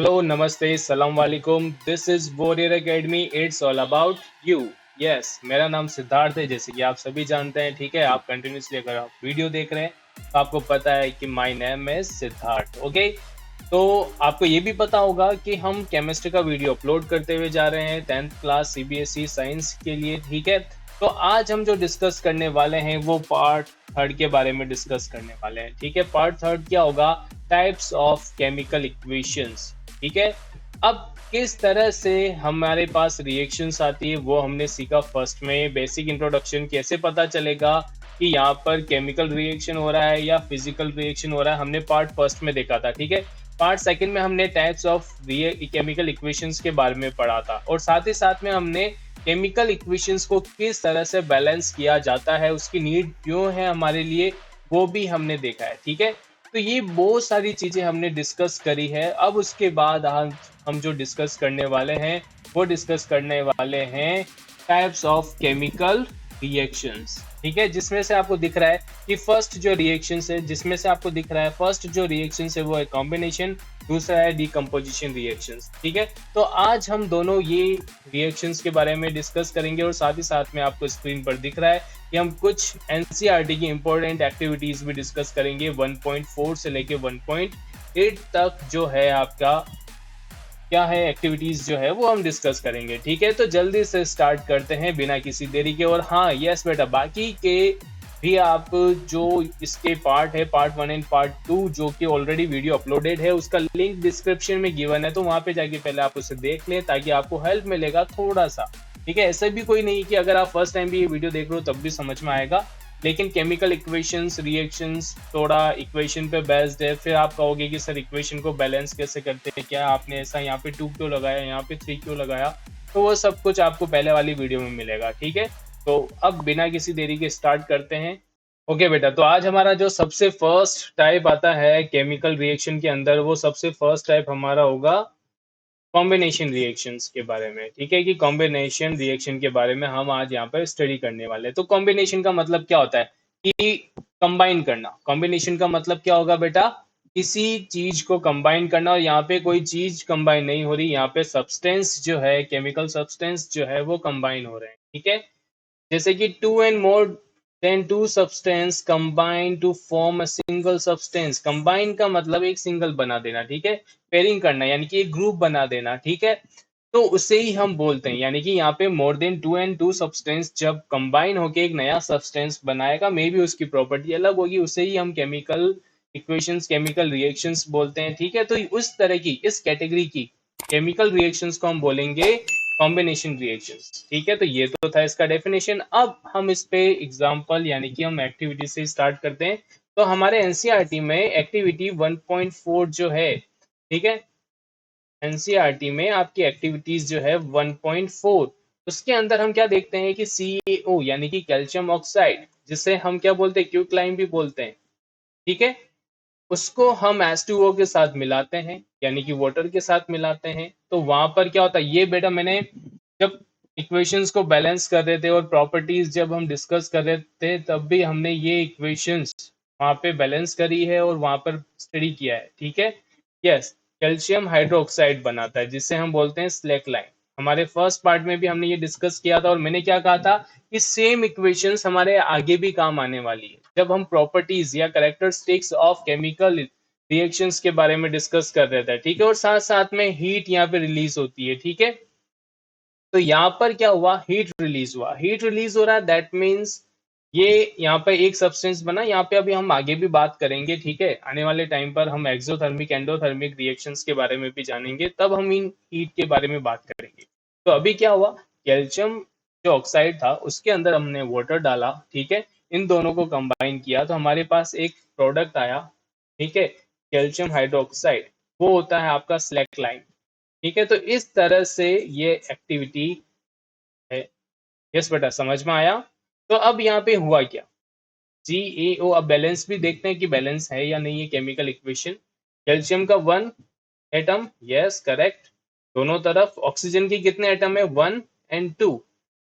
Hello, नमस्ते, सलाम वालेकुम। This is warrior academy. It's all about you. Yes, मेरा नाम सिद्धार्थ है, जैसे कि आप सभी जानते हैं। ठीक है, आप कंटिन्यूसली अगर आप वीडियो देख रहे हैं तो आपको पता है कि my name is Siddharth. Okay, तो आपको ये भी पता होगा कि हम केमिस्ट्री का वीडियो अपलोड करते हुए जा रहे हैं 10th क्लास सीबीएसई साइंस के लिए। ठीक है, तो आज हम जो डिस्कस करने वाले हैं वो पार्ट थर्ड के बारे में डिस्कस करने वाले हैं। ठीक है, पार्ट थर्ड क्या होगा? Types of chemical equations. ठीक है, अब किस तरह से हमारे पास रिएक्शंस आती है वो हमने सीखा फर्स्ट में। बेसिक इंट्रोडक्शन, कैसे पता चलेगा कि यहाँ पर केमिकल रिएक्शन हो रहा है या फिजिकल रिएक्शन हो रहा है, हमने पार्ट फर्स्ट में देखा था। ठीक है, पार्ट सेकंड में हमने टाइप्स ऑफ केमिकल इक्वेशंस के बारे में पढ़ा था, और साथ ही साथ में हमने केमिकल इक्वेशंस को किस तरह से बैलेंस किया जाता है, उसकी नीड क्यों है हमारे लिए, वो भी हमने देखा है। ठीक है, तो ये बहुत सारी चीजें हमने डिस्कस करी है। अब उसके बाद हम जो डिस्कस करने वाले हैं वो डिस्कस करने वाले हैं टाइप्स ऑफ केमिकल रिएक्शंस। ठीक है, जिसमें से आपको दिख रहा है कि फर्स्ट जो रिएक्शंस है, जिसमें से आपको दिख रहा है फर्स्ट जो रिएक्शंस है वो है कॉम्बिनेशन, दूसरा है डीकम्पोजिशन रिएक्शंस। ठीक है, तो आज हम दोनों ये रिएक्शंस के बारे में डिस्कस करेंगे, और साथ ही साथ में आपको स्क्रीन पर दिख रहा है कि हम कुछ एनसीईआरटी की इंपॉर्टेंट एक्टिविटीज भी डिस्कस करेंगे। 1.4 से लेके 1.8 तक जो है आपका क्या है एक्टिविटीज जो है वो हम डिस्कस करेंगे। ठीक है, तो जल्दी से स्टार्ट करते हैं बिना किसी देरी के। और हाँ, यस बेटा, बाकी के भी आप जो इसके पार्ट है, पार्ट 1 एंड पार्ट 2, जो कि ऑलरेडी वीडियो अपलोडेड है, उसका लिंक डिस्क्रिप्शन में गिवन है, तो वहां पे जाके पहले आप उसे देख लें ताकि आपको हेल्प मिलेगा थोड़ा सा। ठीक है, ऐसा भी कोई नहीं कि अगर आप फर्स्ट टाइम भी ये वीडियो देख रहे हो तब भी समझ में आएगा, लेकिन केमिकल इक्वेशंस, रिएक्शंस थोड़ा इक्वेशन पे बेस्ड है। फिर आप कहोगे कि सर इक्वेशन को बैलेंस कैसे करते हैं, क्या आपने ऐसा यहाँ पे 2 क्यों लगाया, यहाँ पे 3 क्यों लगाया, तो वो सब कुछ आपको पहले वाली वीडियो में मिलेगा। ठीक है, तो अब बिना किसी देरी के स्टार्ट करते हैं। ओके बेटा, तो आज हमारा जो सबसे फर्स्ट टाइप आता है केमिकल रिएक्शन के अंदर, वो सबसे फर्स्ट टाइप हमारा होगा कॉम्बिनेशन रिएक्शंस के बारे में। ठीक है, कि कॉम्बिनेशन रिएक्शन के बारे में हम आज यहाँ पर स्टडी करने वाले हैं। तो कॉम्बिनेशन का मतलब क्या होता है कि कंबाइन करना। कॉम्बिनेशन का मतलब क्या होगा बेटा? किसी चीज को कंबाइन करना, और यहाँ पे कोई चीज कंबाइन नहीं हो रही, यहाँ पे सब्सटेंस जो है, केमिकल सब्सटेंस जो है वो कंबाइन हो रहे हैं। ठीक है, जैसे कि two and more than two substance combine to form a single substance. Combine का मतलब एक सिंगल बना देना। ठीक है, पेयरिंग करना यानी कि एक ग्रुप बना देना। ठीक है, तो उसे ही हम बोलते हैं, यानी कि यहाँ पे more than two and two substance जब कंबाइन होके एक नया सब्सटेंस बनाएगा, मे बी उसकी प्रॉपर्टी अलग होगी, उसे ही हम केमिकल इक्वेशंस, केमिकल रिएक्शंस बोलते हैं। ठीक है, तो उस तरह की, इस कैटेगरी की केमिकल रिएक्शंस को हम बोलेंगे कॉम्बिनेशन रिएक्शंस। ठीक है, तो ये तो था इसका डेफिनेशन। अब हम इस पे एग्जांपल यानी कि हम एक्टिविटी से स्टार्ट करते हैं। तो हमारे एनसीईआरटी में एक्टिविटी 1.4 जो है, ठीक है, एनसीईआरटी में आपकी एक्टिविटीज जो है 1.4, उसके अंदर हम क्या देखते हैं कि CaO यानी कि कैल्शियम ऑक्साइड, जिसे हम क्या बोलते हैं, क्विकलाइम भी बोलते हैं। ठीक है, उसको हम H2O के साथ मिलाते हैं, यानी कि वाटर के साथ मिलाते हैं। तो वहां पर क्या होता है, ये बेटा मैंने जब इक्वेशंस को बैलेंस कर रहे थे और प्रॉपर्टीज जब हम डिस्कस कर रहे थे, तब भी हमने ये इक्वेशंस वहां पे बैलेंस करी है और वहां पर स्टडी किया है। ठीक है, यस, कैल्शियम हाइड्रोक्साइड बनाता है जिसे हम बोलते हैं स्लैक लाइन। हमारे फर्स्ट पार्ट में भी हमने ये डिस्कस किया था, और मैंने क्या कहा था कि सेम इक्वेशंस हमारे आगे भी काम आने वाली है जब हम प्रॉपर्टीज या कैरेक्टरिस्टिक्स ऑफ केमिकल रिएक्शंस के बारे में डिस्कस कर रहे थे। ठीक है, और साथ साथ में हीट यहाँ पे रिलीज होती है। ठीक है, तो यहाँ पर क्या हुआ, हीट रिलीज हुआ, हीट रिलीज हो रहा है, दैट मीन्स ये यहाँ पे एक सब्सटेंस बना। यहाँ पे अभी हम आगे भी बात करेंगे। ठीक है, आने वाले टाइम पर हम एक्सोथर्मिक, एंडोथर्मिक रिएक्शंस के बारे में भी जानेंगे, तब हम इन हीट के बारे में बात करेंगे। तो अभी क्या हुआ, कैल्शियम जो ऑक्साइड था उसके अंदर हमने वाटर डाला। ठीक है, इन दोनों को कंबाइन किया तो हमारे पास एक प्रोडक्ट आया। ठीक है, कैल्शियम हाइड्रोक्साइड, वो होता है आपका स्लैक लाइन। ठीक है, तो इस तरह से ये एक्टिविटी है। यस बेटा, समझ में आया? तो अब यहाँ पे हुआ क्या, CaO, अब बैलेंस भी देखते हैं कि बैलेंस है या नहीं है केमिकल इक्वेशन। कैल्शियम का 1 एटम, यस करेक्ट। दोनों तरफ ऑक्सीजन के कितने एटम है, 1 एंड 2,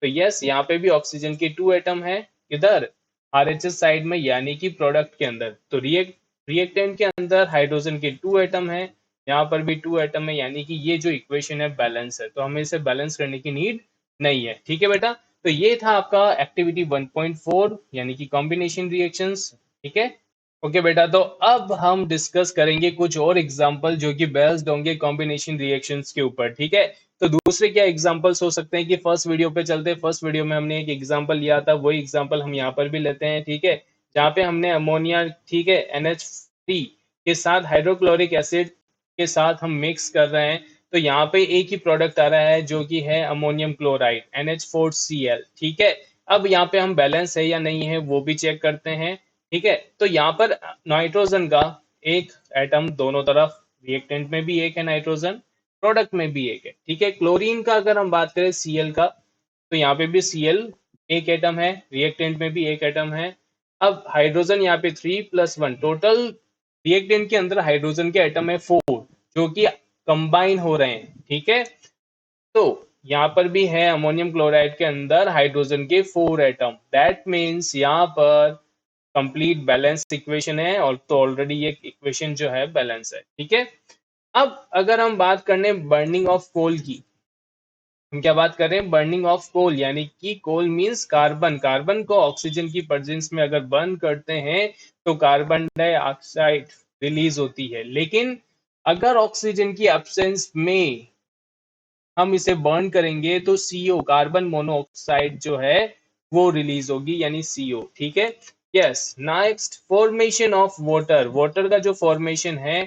तो यस यहाँ पे भी ऑक्सीजन के 2 एटम है। इधर RHS साइड में यानी कि प्रोडक्ट के अंदर, तो रिएक्टेंट के अंदर हाइड्रोजन के 2 एटम है। यहाँ पर भी 2 एटम है, यानी कि ये जो इक्वेशन है बैलेंस है, तो हमें इसे बैलेंस करने की नीड नहीं है। ठीक है बेटा, तो ये था आपका एक्टिविटी 1.4 यानी कि कॉम्बिनेशन रिएक्शंस। ठीक है, ओके बेटा, तो अब हम डिस्कस करेंगे कुछ और एग्जांपल जो कि बेस्ड होंगे कॉम्बिनेशन रिएक्शंस के ऊपर। ठीक है, तो दूसरे क्या एग्जांपल्स हो सकते हैं कि फर्स्ट वीडियो पे चलते हैं। फर्स्ट वीडियो में हमने एक एग्जांपल लिया था, वही एग्जांपल हम यहाँ पर भी लेते हैं। ठीक है, जहाँ पे हमने अमोनिया, ठीक है, NH3 के साथ हाइड्रोक्लोरिक एसिड के साथ हम मिक्स कर रहे हैं, तो यहाँ पे एक ही प्रोडक्ट आ रहा है जो कि है अमोनियम क्लोराइड NH4Cl। ठीक है, अब यहाँ पे हम बैलेंस है या नहीं है वो भी चेक करते हैं। ठीक है, तो यहाँ पर नाइट्रोजन का एक एटम दोनों तरफ, रिएक्टेंट में भी एक है नाइट्रोजन, प्रोडक्ट में भी एक है। ठीक है, क्लोरीन का अगर हम बात करें Cl का, तो यहाँ पे भी Cl एक एटम है, रिएक्टेंट में भी एक एटम है। अब हाइड्रोजन यहाँ पे 3+1, टोटल रिएक्टेंट के अंदर हाइड्रोजन के एटम है 4 जो कि कंबाइन हो रहे हैं। ठीक है, तो यहाँ पर भी है अमोनियम क्लोराइड के अंदर हाइड्रोजन के 4 एटम। दैट मीन्स यहाँ पर कंप्लीट बैलेंस इक्वेशन है, और तो ऑलरेडी ये इक्वेशन जो है बैलेंस है। ठीक है, अब अगर हम बात करें बर्निंग ऑफ कोल की, हम क्या बात कर रहे हैं, बर्निंग ऑफ कोल, यानी कि कोल मींस कार्बन। कार्बन को ऑक्सीजन की प्रेजेंस में अगर बर्न करते हैं तो कार्बन डाइऑक्साइड रिलीज होती है, लेकिन अगर ऑक्सीजन की एब्सेंस में हम इसे बर्न करेंगे तो CO, कार्बन मोनोऑक्साइड जो है वो रिलीज होगी, यानी CO। ठीक है, yes. Next, formation of water. Water का जो फॉर्मेशन है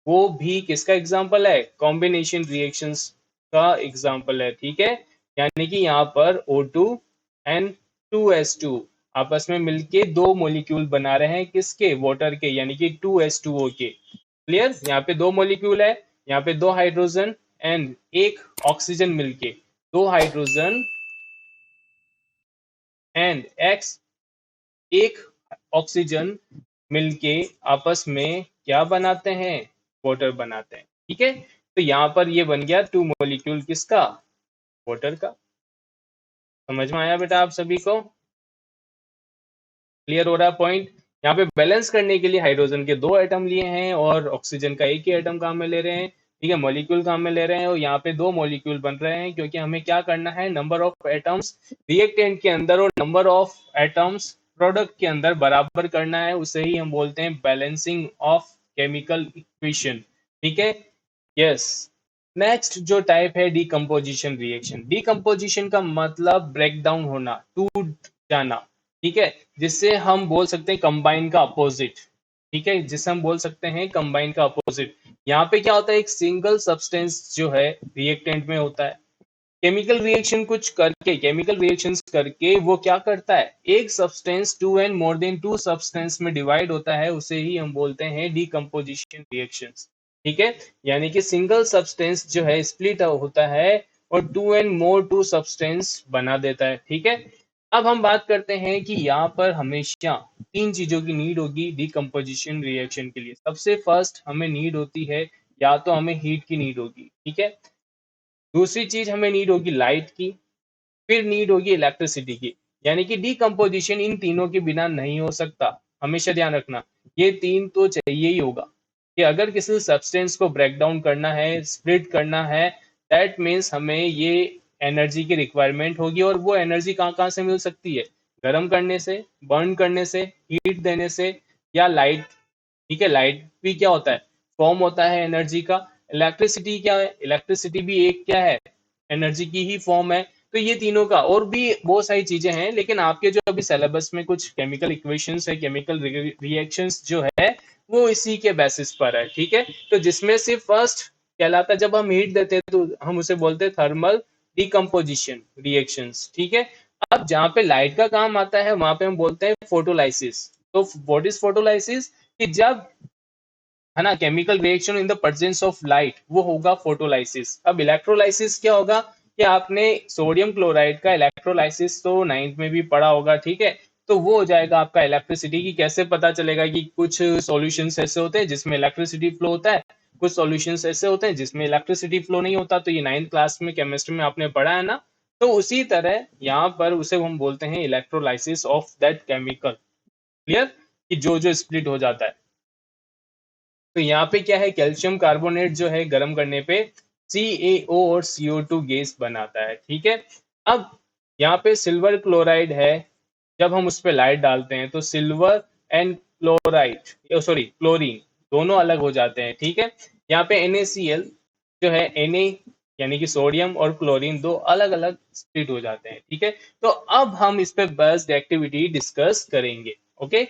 वो भी किसका एग्जांपल है, कॉम्बिनेशन रिएक्शंस का एग्जांपल है। ठीक है, यानी कि यहाँ पर O2 एंड 2S2 आपस में मिलके दो मॉलिक्यूल बना रहे हैं, किसके, वाटर के, यानी कि 2H2O के। क्लियर, यहाँ पे दो मॉलिक्यूल है, यहाँ पे दो हाइड्रोजन एंड एक ऑक्सीजन मिलके, दो हाइड्रोजन एंड एक्स एक ऑक्सीजन मिलके आपस में क्या बनाते हैं, वाटर बनाते हैं। ठीक है, तो यहाँ पर ये बन गया टू मॉलिक्यूल किसका, वाटर का। समझ में आया बेटा आप सभी को, क्लियर हो रहा है पॉइंट। यहाँ पे बैलेंस करने के लिए हाइड्रोजन के दो एटम लिए हैं और ऑक्सीजन का एक ही एटम काम में ले रहे हैं। ठीक है, मॉलिक्यूल काम में ले रहे हैं, और यहाँ पे दो मॉलिक्यूल बन रहे हैं, क्योंकि हमें क्या करना है, नंबर ऑफ एटम्स रिएक्टेंट के अंदर और नंबर ऑफ एटम्स प्रोडक्ट के अंदर बराबर करना है। उसे ही हम बोलते हैं बैलेंसिंग ऑफ केमिकल इक्वेशन। ठीक है, यस। नेक्स्ट जो टाइप है डीकम्पोजिशन रिएक्शन। डीकम्पोजिशन का मतलब ब्रेक डाउन होना, टूट जाना। ठीक है, जिससे हम बोल सकते हैं कंबाइन का अपोजिट। ठीक है, जिससे हम बोल सकते हैं कंबाइन का अपोजिट। यहाँ पे क्या होता है, एक सिंगल सब्सटेंस जो है रिएक्टेंट में होता है, केमिकल रिएक्शन कुछ करके, केमिकल रिएक्शंस करके वो क्या करता है, एक substance two and more than two substance में डिवाइड होता है, उसे ही हम बोलते हैं डीकम्पोजिशन रिएक्शंस। ठीक है, यानी कि सिंगल सब्सटेंस जो है स्प्लिट होता है और two and more two substance बना देता है। ठीक है, अब हम बात करते हैं कि यहाँ पर हमेशा तीन चीजों की नीड होगी डीकम्पोजिशन रिएक्शन के लिए। सबसे फर्स्ट हमें नीड होती है, या तो हमें हीट की नीड होगी, ठीक है, दूसरी चीज हमें नीड होगी लाइट की, फिर नीड होगी इलेक्ट्रिसिटी की। यानी कि डीकम्पोजिशन इन तीनों के बिना नहीं हो सकता। हमेशा ध्यान रखना, ये तीन तो चाहिए ही होगा, कि अगर किसी सब्सटेंस को ब्रेक डाउन करना है, स्प्लिट करना है, दैट मीन्स हमें ये एनर्जी की रिक्वायरमेंट होगी। और वो एनर्जी कहाँ कहाँ से मिल सकती है, गर्म करने से, बर्न करने से, हीट देने से, या लाइट। ठीक है, लाइट भी क्या होता है, फॉर्म होता है एनर्जी का। इलेक्ट्रिसिटी क्या है, इलेक्ट्रिसिटी भी एक क्या है, एनर्जी की ही फॉर्म है। तो ये तीनों का और भी बहुत सारी चीजें हैं, लेकिन आपके जो अभी सिलेबस में कुछ केमिकल इक्वेशंस है, केमिकल रिएक्शंस जो है वो इसी के बेसिस पर है। ठीक है, तो जिसमें से फर्स्ट कहलाता है, जब हम हीट देते हैं तो हम उसे बोलते हैं थर्मल डिकम्पोजिशन रिएक्शंस। ठीक है, अब जहाँ पे लाइट का काम आता है वहां पे हम बोलते हैं फोटोलाइसिस। तो व्हाट इज फोटोलाइसिस, कि जब है ना chemical reaction in the presence of light, वो होगा फोटोलाइसिस। अब इलेक्ट्रोलाइसिस क्या होगा, कि आपने सोडियम क्लोराइड का इलेक्ट्रोलाइसिस तो नाइन्थ में भी पढ़ा होगा। ठीक है, तो वो हो जाएगा आपका इलेक्ट्रिसिटी की। कैसे पता चलेगा, कि कुछ सॉल्यूशंस ऐसे होते हैं जिसमें इलेक्ट्रिसिटी फ्लो होता है, कुछ सॉल्यूशंस ऐसे होते हैं जिसमें इलेक्ट्रिसिटी फ्लो नहीं होता। तो ये नाइन्थ क्लास में केमिस्ट्री में आपने पढ़ा है ना। तो उसी तरह यहाँ पर उसे हम बोलते हैं electrolysis of that chemical. Clear, कि जो जो स्प्लिट हो जाता है। तो यहाँ पे क्या है, कैल्शियम कार्बोनेट जो है गर्म करने पे CaO और CO2 गैस बनाता है, ठीक है। अब यहाँ पे सिल्वर क्लोराइड है, जब हम उस पे लाइट डालते हैं तो silver and chloride, sorry chlorine, दोनों अलग हो जाते हैं, ठीक है। यहाँ पे NaCl जो है Na यानी कि सोडियम और क्लोरीन दो अलग अलग स्प्लिट हो जाते हैं, ठीक है। तो अब हम इस पे बेस्ड एक्टिविटी डिस्कस करेंगे, ओके।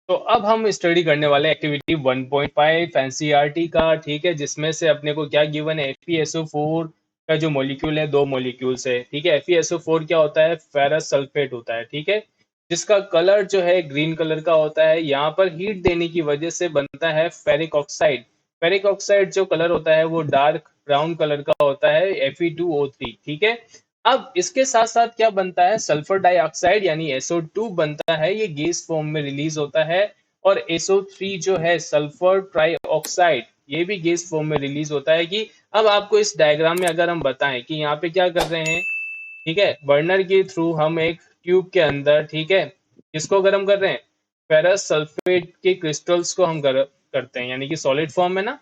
तो अब हम स्टडी करने वाले एक्टिविटी 1.5 एनसीईआरटी का, ठीक है, जिसमें से अपने को क्या गिवन है, FeSO4 का जो मॉलिक्यूल है, दो मॉलिक्यूल्स है, ठीक है। FeSO4 क्या होता है, फेरस सल्फेट होता है, ठीक है, जिसका कलर जो है ग्रीन कलर का होता है। यहाँ पर हीट देने की वजह से बनता है फेरिक ऑक्साइड। फेरिक ऑक्साइड जो कलर होता है वो डार्क ब्राउन कलर का होता है, Fe2O3, ठीक है। अब इसके साथ साथ क्या बनता है, सल्फर डाइऑक्साइड यानी SO2 बनता है, ये गैस फॉर्म में रिलीज होता है। और SO3 जो है सल्फर ट्राइऑक्साइड, ये भी गैस फॉर्म में रिलीज होता है। कि अब आपको इस डायग्राम में अगर हम बताएं कि यहाँ पे क्या कर रहे हैं, ठीक है, बर्नर के थ्रू हम एक ट्यूब के अंदर, ठीक है, किसको गर्म कर रहे हैं, फेरस सल्फेट के क्रिस्टल्स को हम गर्म करते हैं, यानी कि सॉलिड फॉर्म में ना।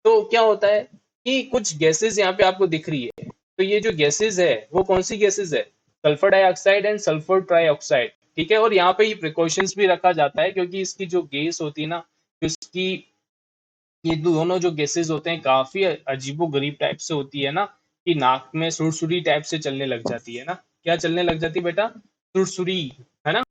तो क्या होता है कि कुछ गैसेस यहाँ पे आपको दिख रही है, तो ये जो गैसेस है वो कौन सी गैसेस है, sulphur dioxide and sulphur trioxide, ठीक है। और यहाँ पे ये प्रिकॉशंस भी रखा जाता है, क्योंकि इसकी जो गैस होती है ना, तो इसकी ये दोनों जो गैसेस होते हैं काफी अजीबो गरीब टाइप से होती है ना, कि नाक में सुरसुरी टाइप से चलने लग जाती है ना। क्या चलने लग जाती है बेटा, सुरसुरी, है ना।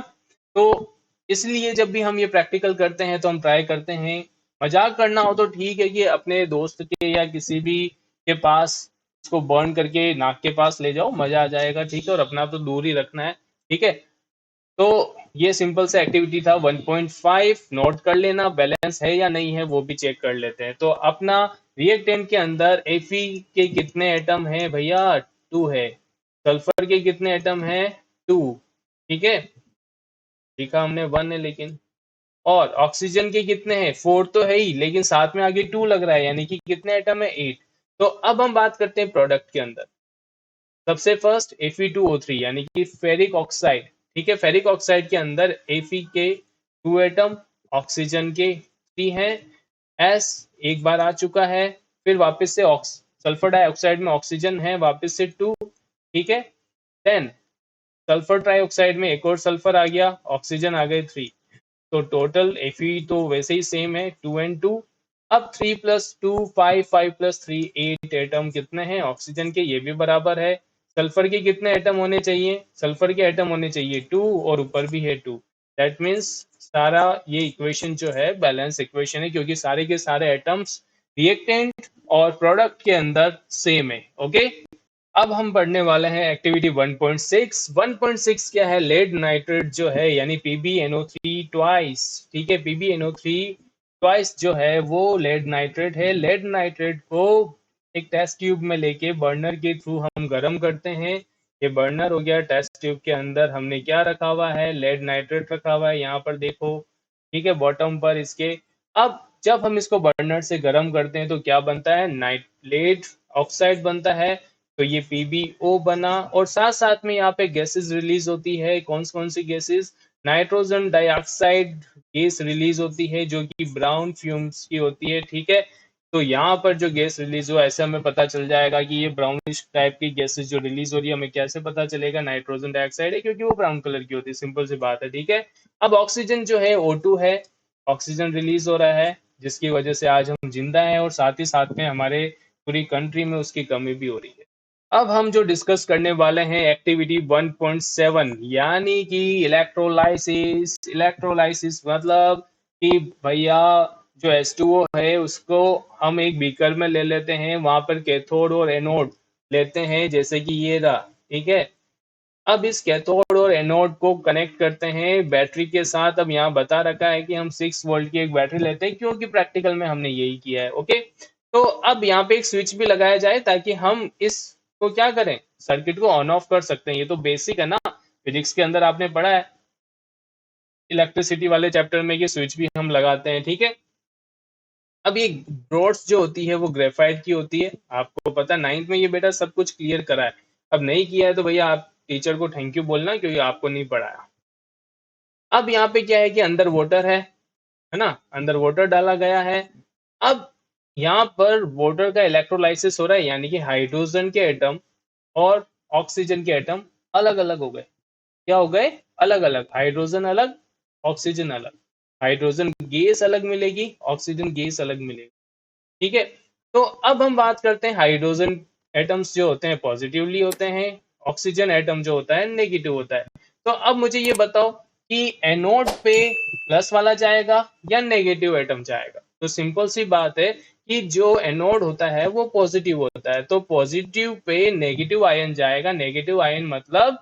तो इसलिए जब भी हम ये प्रैक्टिकल करते हैं तो हम ट्राई करते हैं, मजाक करना हो तो ठीक है कि अपने दोस्त के या किसी भी के पास इसको बर्न करके नाक के पास ले जाओ, मजा आ जाएगा, ठीक है। और अपना तो दूर ही रखना है, ठीक है। तो ये सिंपल सा एक्टिविटी था 1.5, नोट कर लेना, बैलेंस है या नहीं है वो भी चेक कर लेते हैं। तो अपना रिएक्टेंट के अंदर Fe के कितने एटम हैं भैया, 2 है। सल्फर के कितने एटम हैं, 2, ठीक है, लिखा हमने 1 है लेकिन। और ऑक्सीजन के कितने हैं, 4 तो है ही, लेकिन साथ में आगे 2 लग रहा है, यानी कि कितने एटम है, 8। तो अब हम बात करते हैं प्रोडक्ट के अंदर। सबसे फर्स्ट Fe2O3 यानी कि फेरिक ऑक्साइड, ठीक है। फेरिक ऑक्साइड के अंदर Fe के 2 एटम, ऑक्सीजन के 3 हैं, S एक बार आ चुका है, फिर वापस से सल्फर डाइऑक्साइड में ऑक्सीजन है, वापस से 2, ठीक है। देन सल्फर ट्राइऑक्साइड में एक और सल्फर आ गया, ऑक्सीजन आ गए 3। तो टोटल Fe तो वैसे ही सेम है, 2 एंड 2। अब 3 प्लस 2 5, 5 प्लस 3 8 एटम कितने हैं ऑक्सीजन के, ये भी बराबर है। सल्फर के कितने एटम होने चाहिए, सल्फर के एटम होने चाहिए 2, और ऊपर भी है 2। दैट मीन्स सारा ये इक्वेशन जो है बैलेंस इक्वेशन है, क्योंकि सारे के सारे एटम्स रिएक्टेंट और प्रोडक्ट के अंदर सेम है, ओके। अब हम पढ़ने वाले हैं एक्टिविटी 1.6। 1.6 क्या है, लेड नाइट्रेट जो है यानी PbNO3 ट्वाइस, ठीक है। PbNO3 ट्वाइस जो है वो लेड नाइट्रेट है। लेड नाइट्रेट को एक टेस्ट ट्यूब में लेके बर्नर के थ्रू हम गर्म करते हैं। ये बर्नर हो गया, टेस्ट ट्यूब के अंदर हमने क्या रखा हुआ है, लेड नाइट्रेट रखा हुआ है, यहाँ पर देखो, ठीक है, बॉटम पर इसके। अब जब हम इसको बर्नर से गर्म करते हैं तो क्या बनता है, नाइट लेड ऑक्साइड बनता है। तो ये PbO बना, और साथ साथ में यहाँ पे गैसेस रिलीज होती है, कौन सी gases, nitrogen dioxide gas release होती है, जो कि ब्राउन फ्यूम्स की होती है, ठीक है। तो यहाँ पर जो गैस रिलीज हुआ, ऐसे हमें पता चल जाएगा कि ये ब्राउनिश टाइप की गैसेस जो रिलीज हो रही है, हमें कैसे पता चलेगा, नाइट्रोजन डाइऑक्साइड है, क्योंकि वो ब्राउन कलर की होती है, सिंपल सी बात है, ठीक है। अब ऑक्सीजन जो है O2 है, ऑक्सीजन रिलीज हो रहा है, जिसकी वजह से आज हम जिंदा हैं, और साथ ही साथ में हमारे पूरी कंट्री में उसकी कमी भी हो रही है। अब हम जो डिस्कस करने वाले हैं एक्टिविटी 1.7 यानी कि इलेक्ट्रोलाइसिस। इलेक्ट्रोलाइसिस मतलब कि भैया जो H2O है उसको हम एक बीकर में ले लेते हैं, वहां पर कैथोड और एनोड लेते हैं, जैसे कि ये रहा, ठीक है। अब इस कैथोड और एनोड को कनेक्ट करते हैं बैटरी के साथ। अब यहाँ बता रखा है कि हम 6 वोल्ट की एक बैटरी लेते हैं, क्योंकि प्रैक्टिकल में हमने यही किया है, ओके। तो अब यहाँ पे एक स्विच भी लगाया जाए, ताकि हम इसको क्या करें, सर्किट को ऑन ऑफ कर सकते हैं। ये तो बेसिक है ना, फिजिक्स के अंदर आपने पढ़ा है इलेक्ट्रिसिटी वाले चैप्टर में, कि स्विच भी हम लगाते हैं, ठीक है। अब ये ब्रोड्स जो होती है वो ग्रेफाइट की होती है, आपको पता है, 9th में ये बेटा सब कुछ क्लियर करा है। अब नहीं किया है तो भैया आप टीचर को थैंक यू बोलना, क्योंकि आपको नहीं पढ़ाया। अब यहाँ पे क्या है कि अंदर वाटर है ना, अंदर वाटर डाला गया है। अब यहाँ पर वाटर का इलेक्ट्रोलाइसिस हो रहा है, यानी कि हाइड्रोजन के एटम और ऑक्सीजन के एटम अलग अलग हो गए। क्या हो गए? अलग अलग। हाइड्रोजन अलग, ऑक्सीजन अलग। हाइड्रोजन गैस अलग मिलेगी, ऑक्सीजन गैस अलग मिलेगी। ठीक है, तो अब हम बात करते हैं हाइड्रोजन एटम्स जो होते हैं पॉजिटिवली होते हैं, ऑक्सीजन एटम जो होता है नेगेटिव होता है। तो अब मुझे ये बताओ कि एनोड पे प्लस वाला जाएगा या नेगेटिव एटम जाएगा? तो सिंपल सी बात है कि जो एनोड होता है वो पॉजिटिव होता है, तो पॉजिटिव पे नेगेटिव आयन जाएगा। नेगेटिव आयन मतलब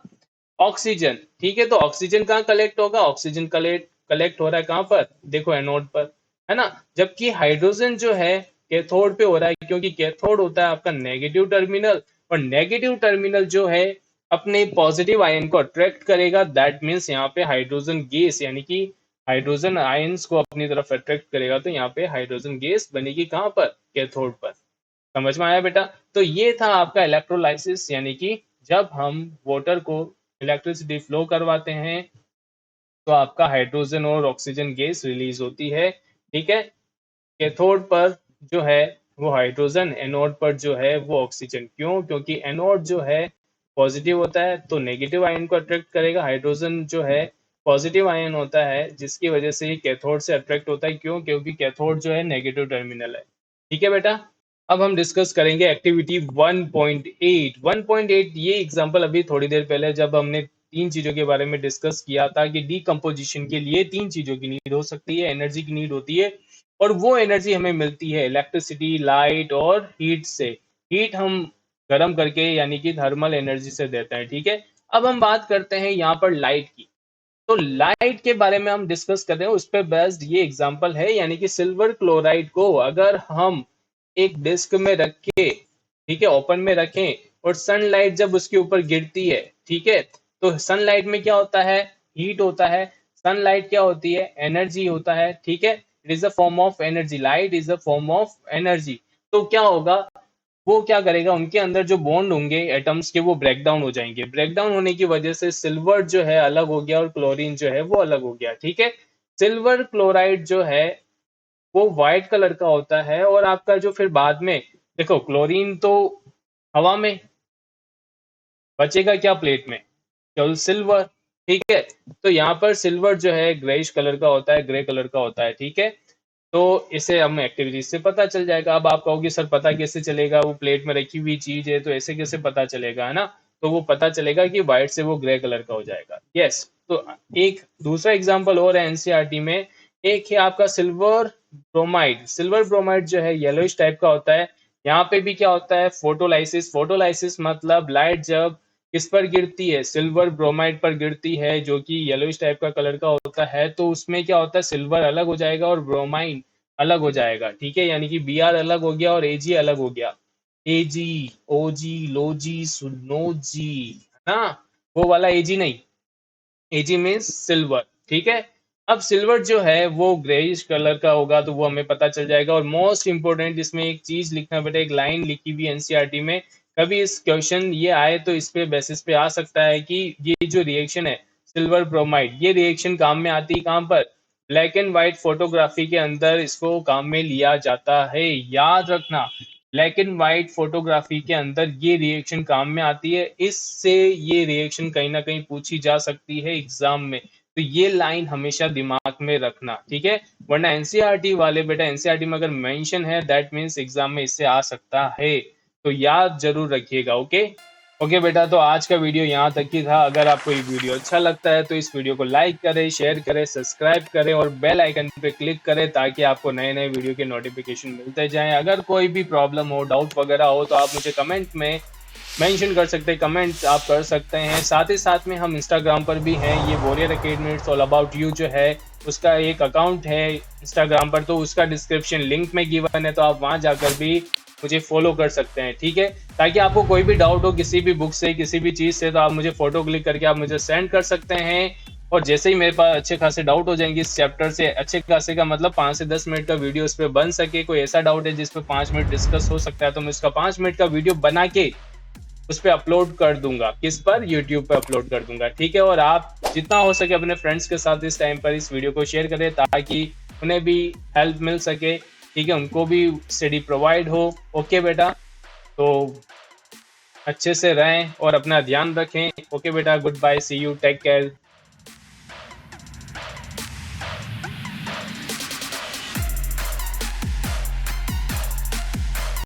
ऑक्सीजन। ठीक है, तो ऑक्सीजन कहाँ कलेक्ट होगा? ऑक्सीजन कलेक्ट कलेक्ट हो रहा है कहाँ पर? देखो एनोड पर, है ना। जबकि हाइड्रोजन जो है कैथोड पे हो रहा है, क्योंकि कैथोड होता है आपका नेगेटिव टर्मिनल, और नेगेटिव टर्मिनल जो है अपने पॉजिटिव आयन को अट्रैक्ट करेगा। दैट मीन्स यहाँ पे हाइड्रोजन गैस यानी कि हाइड्रोजन आयंस को अपनी तरफ अट्रैक्ट करेगा, तो यहाँ पे हाइड्रोजन गैस बनेगी कहाँ पर? कैथोड पर। समझ में आया बेटा? तो ये था आपका इलेक्ट्रोलाइसिस, यानी कि जब हम वाटर को इलेक्ट्रिसिटी फ्लो करवाते हैं तो आपका हाइड्रोजन और ऑक्सीजन गैस रिलीज होती है। ठीक है, कैथोड पर जो है वो हाइड्रोजन, एनोड पर जो है वो ऑक्सीजन। क्यों? क्योंकि एनोड जो है पॉजिटिव होता है तो नेगेटिव आयन को अट्रैक्ट करेगा, हाइड्रोजन जो है पॉजिटिव आयन होता है जिसकी वजह से ये कैथोड से अट्रैक्ट होता है। क्यों? क्योंकि कैथोड जो है नेगेटिव टर्मिनल है। ठीक है बेटा, अब हम डिस्कस करेंगे एक्टिविटी 1.8। 1.8 ये एग्जांपल अभी थोड़ी देर पहले जब हमने तीन चीजों के बारे में डिस्कस किया था कि डीकंपोजिशन के लिए तीन चीजों की नीड हो सकती है, एनर्जी की नीड होती है, और वो एनर्जी हमें मिलती है इलेक्ट्रिसिटी, लाइट और हीट से। हीट हम गर्म करके यानी कि थर्मल एनर्जी से देते हैं। ठीक है, अब हम बात करते हैं यहाँ पर लाइट की। तो लाइट के बारे में हम डिस्कस कर रहे हैं, उस पर बेस्ड ये एग्जांपल है, यानी कि सिल्वर क्लोराइड को अगर हम एक डिस्क में रख के, ठीक है, ओपन में रखें और सनलाइट जब उसके ऊपर गिरती है, ठीक है, तो सनलाइट में क्या होता है? हीट होता है। सनलाइट क्या होती है? एनर्जी होता है। ठीक है, it is a form of energy, light is a form of energy. तो क्या होगा? वो क्या करेगा? उनके अंदर जो बॉन्ड होंगे एटम्स के वो ब्रेक डाउन हो जाएंगे। ब्रेक डाउन होने की वजह से सिल्वर जो है अलग हो गया और क्लोरीन जो है वो अलग हो गया। ठीक है, सिल्वर क्लोराइड जो है वो व्हाइट कलर का होता है, और आपका जो फिर बाद में देखो क्लोरीन तो हवा में बचेगा, क्या प्लेट में? केवल सिल्वर। ठीक है, तो यहाँ पर सिल्वर जो है ग्रेइश कलर का होता है, ग्रे कलर का होता है। ठीक है, तो इसे हम एक्टिविटीज से पता चल जाएगा। अब आप कहोगे सर पता कैसे चलेगा? वो प्लेट में रखी हुई चीज है तो ऐसे कैसे पता चलेगा, है ना। तो वो पता चलेगा कि व्हाइट से वो ग्रे कलर का हो जाएगा। यस, तो एक दूसरा एग्जांपल और है एनसीईआरटी में। एक है आपका सिल्वर ब्रोमाइड। सिल्वर ब्रोमाइड जो है येलोइश टाइप का होता है। यहाँ पे भी क्या होता है? फोटोलाइसिस। फोटोलाइसिस मतलब लाइट जब किस पर गिरती है? सिल्वर ब्रोमाइड पर गिरती है, जो कि येलोइश टाइप का कलर का होता है, तो उसमें क्या होता है? सिल्वर अलग हो जाएगा और ब्रोमाइन अलग हो जाएगा। ठीक है, यानी कि Br अलग हो गया और Ag अलग हो गया। Ag, Og, लोजी, सुनोजी, है ना, वो वाला Ag नहीं। Ag means silver. ठीक है, अब सिल्वर जो है वो ग्रेइश कलर का होगा, तो वो हमें पता चल जाएगा। और मोस्ट इंपोर्टेंट इसमें एक चीज लिखना बेटा, एक लाइन लिखी हुई एनसीईआरटी में, कभी इस क्वेश्चन ये आए तो इस पे बेसिस पे आ सकता है कि ये जो रिएक्शन है सिल्वर ब्रोमाइड, ये रिएक्शन काम में आती है कहाँ पर? ब्लैक एंड व्हाइट फोटोग्राफी के अंदर इसको काम में लिया जाता है। याद रखना, ब्लैक एंड व्हाइट फोटोग्राफी के अंदर ये रिएक्शन काम में आती है। इससे ये रिएक्शन कहीं ना कहीं पूछी जा सकती है एग्जाम में, तो ये लाइन हमेशा दिमाग में रखना। ठीक है, वरना एनसीईआरटी वाले बेटा, एनसीईआरटी में अगर मेंशन है दैट मीन्स एग्जाम में इससे आ सकता है, तो याद जरूर रखिएगा। ओके ओके बेटा, तो आज का वीडियो यहाँ तक ही था। अगर आपको ये वीडियो अच्छा लगता है तो इस वीडियो को लाइक करें, शेयर करें, सब्सक्राइब करें और बेल आइकन पे क्लिक करें, ताकि आपको नए नए वीडियो के नोटिफिकेशन मिलते जाएं। अगर कोई भी प्रॉब्लम हो, डाउट वगैरह हो, तो आप मुझे कमेंट में मेंशन कर सकते हैं, कमेंट आप कर सकते हैं। साथ ही साथ में हम इंस्टाग्राम पर भी हैं, ये warrior academy it's all about you जो है उसका एक अकाउंट है इंस्टाग्राम पर, तो उसका डिस्क्रिप्शन लिंक में गिवन है, तो आप वहां जाकर भी मुझे फॉलो कर सकते हैं। ठीक है, ताकि आपको कोई भी डाउट हो किसी भी बुक से, किसी भी चीज से, तो आप मुझे फोटो क्लिक करके आप मुझे सेंड कर सकते हैं। और जैसे ही मेरे पास अच्छे खासे डाउट हो जाएंगे इस चैप्टर से, अच्छे खासे का मतलब 5 से 10 मिनट का वीडियो इस पे बन सके, कोई ऐसा डाउट है जिस पे 5 मिनट डिस्कस हो सकता है, तो मैं उसका 5 मिनट का वीडियो बना के उस पर अपलोड कर दूंगा। किस पर? यूट्यूब पे अपलोड कर दूंगा। ठीक है, और आप जितना हो सके अपने फ्रेंड्स के साथ इस टाइम पर इस वीडियो को शेयर करें, ताकि उन्हें भी हेल्प मिल सके ठीक है, उनको भी स्टडी प्रोवाइड हो। ओके बेटा, तो अच्छे से रहें और अपना ध्यान रखें। ओके बेटा, goodbye, see you, take care.